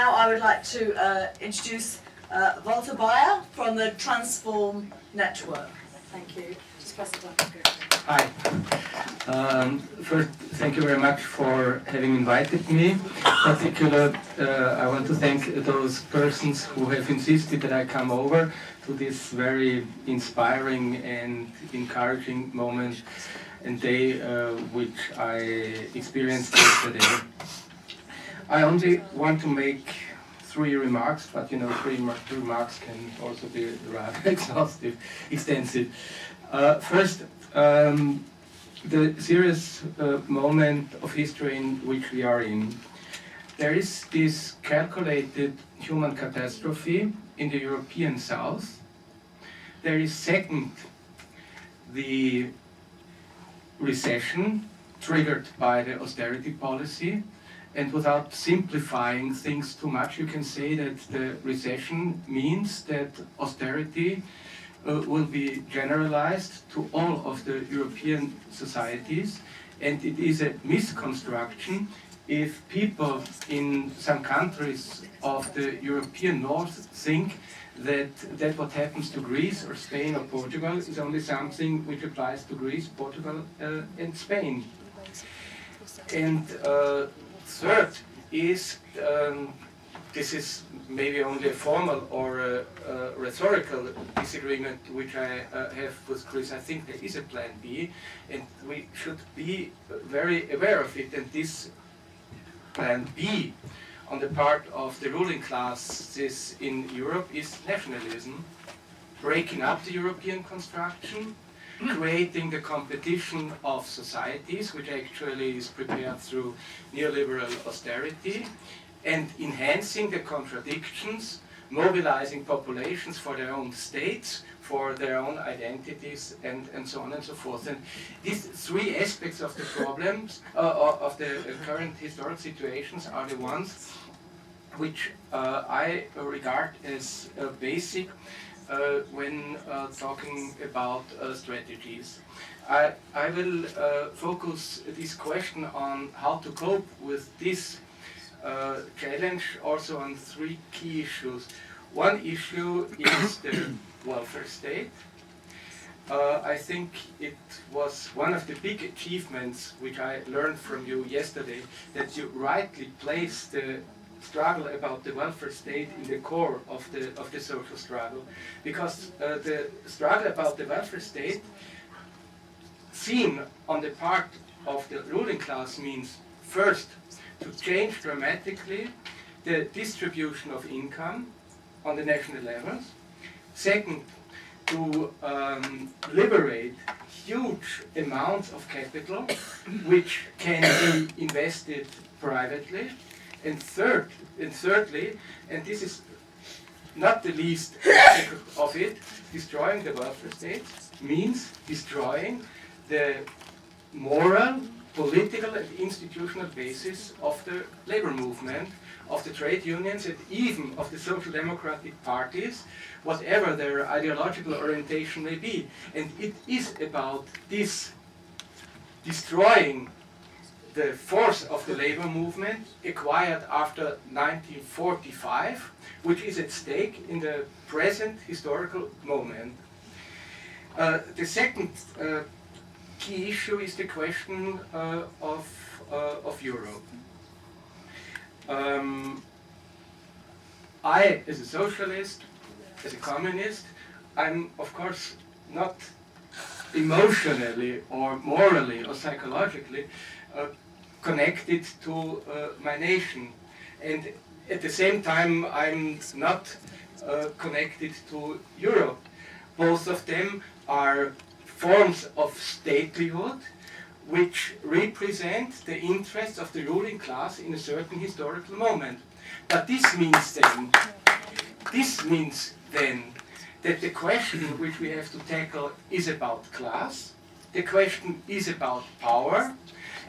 now I would like to introduce Walter Baier from the Transform Network. Thank you. Just press the button. Hi. First, thank you very much for having invited me. In particular, I want to thank those persons who have insisted that I come over to this very inspiring and encouraging moment and day which I experienced yesterday. I only want to make 3 remarks, but you know, 3 remarks can also be rather exhaustive, extensive. First, the serious moment of history in which we are in. There is this calculated human catastrophe in the European South. There is second, the recession triggered by the austerity policy. And without simplifying things too much, you can say that the recession means that austerity will be generalized to all of the European societies, and it is a misconstruction if people in some countries of the European North think that what happens to Greece or Spain or Portugal is only something which applies to Greece, Portugal and Spain. And third is, this is maybe only a formal or a rhetorical disagreement which I have with Chris. I think there is a plan B, and we should be very aware of it. And this plan B on the part of the ruling classes in Europe is nationalism, breaking up the European construction, creating the competition of societies, which actually is prepared through neoliberal austerity, and enhancing the contradictions, mobilizing populations for their own states, for their own identities, and so on and so forth. And these 3 aspects of the problems, of the current historic situations, are the ones which I regard as basic when talking about strategies. I will focus this question on how to cope with this challenge also on 3 key issues. One issue is the welfare state. I think it was one of the big achievements which I learned from you yesterday, that you rightly placed the struggle about the welfare state in the core of the social struggle, because the struggle about the welfare state seen on the part of the ruling class means first to change dramatically the distribution of income on the national levels, second to liberate huge amounts of capital which can be invested privately, and thirdly, and this is not the least aspect of it, destroying the welfare state means destroying the moral, political and institutional basis of the labor movement, of the trade unions, and even of the social democratic parties, whatever their ideological orientation may be. And it is about this destroying the force of the labor movement acquired after 1945, which is at stake in the present historical moment. The second key issue is the question of Europe. I, as a socialist, as a communist, I'm of course not emotionally or morally or psychologically connected to my nation, and at the same time I'm not connected to Europe. Both of them are forms of statelhood which represent the interests of the ruling class in a certain historical moment. But this means then that the question which we have to tackle is about class, the question is about power,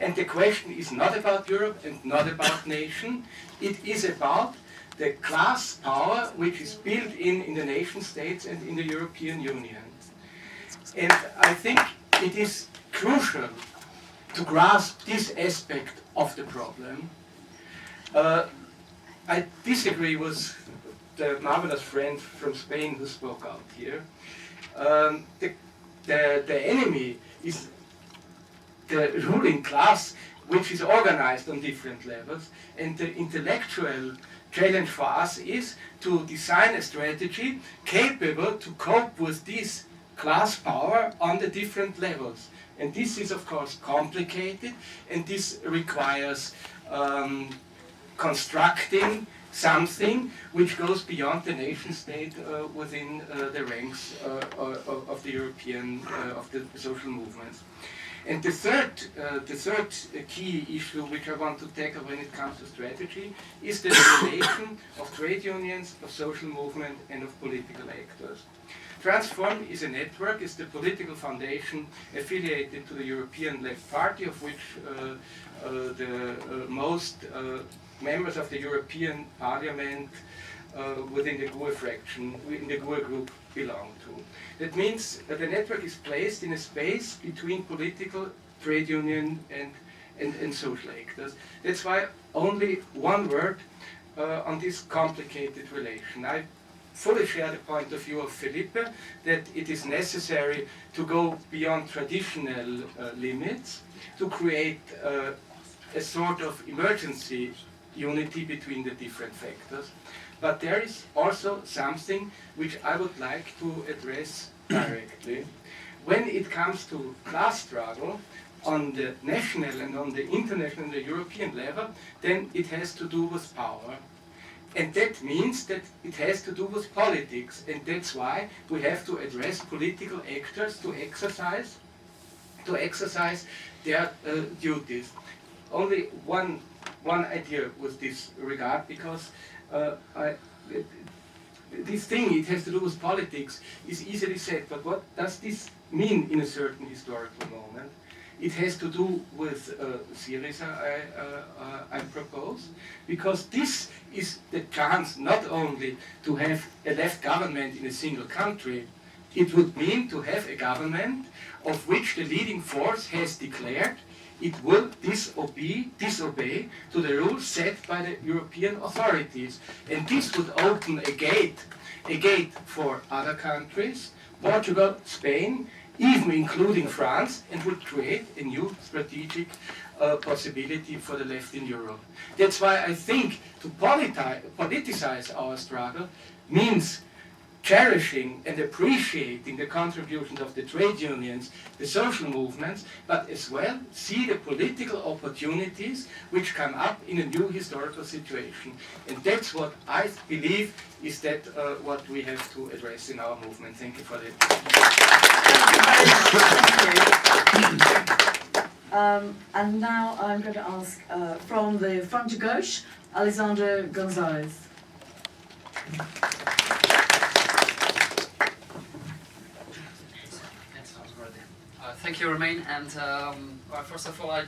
and the question is not about Europe and not about nation. It is about the class power which is built in the nation states and in the European Union. And I think it is crucial to grasp this aspect of the problem. I disagree with the marvelous friend from Spain who spoke out here. The enemy is the ruling class, which is organized on different levels, and the intellectual challenge for us is to design a strategy capable to cope with this class power on the different levels. And this is, of course, complicated, and this requires constructing something which goes beyond the nation state within the ranks of the European, of the social movements. And the third key issue which I want to tackle when it comes to strategy is the relation of trade unions, of social movement, and of political actors. Transform is a network, is the political foundation affiliated to the European Left Party, of which the most members of the European Parliament within the GUE fraction, in the GUE group, belong to. That means that the network is placed in a space between political, trade union, and social actors. That's why only one word on this complicated relation. I fully share the point of view of Felipe that it is necessary to go beyond traditional limits to create a sort of emergency unity between the different factors. But there is also something which I would like to address directly. When it comes to class struggle on the national and on the international and the European level, then it has to do with power. And that means that it has to do with politics, and that's why we have to address political actors to exercise their duties. Only one idea with this regard, because this thing, it has to do with politics, is easily said, but what does this mean in a certain historical moment? It has to do with Syriza, I propose, because this is the chance not only to have a left government in a single country, it would mean to have a government of which the leading force has declared it will disobey to the rules set by the European authorities. And this would open a gate for other countries, Portugal, Spain, even including France, and would create a new strategic possibility for the left in Europe. That's why I think to politicize our struggle means cherishing and appreciating the contributions of the trade unions, the social movements, but as well see the political opportunities which come up in a new historical situation. And that's what I believe is that what we have to address in our movement. Thank you for that. And now I'm going to ask from the front to gauche, Alessandro Gonzalez. Thank you, Romain. And first of all, I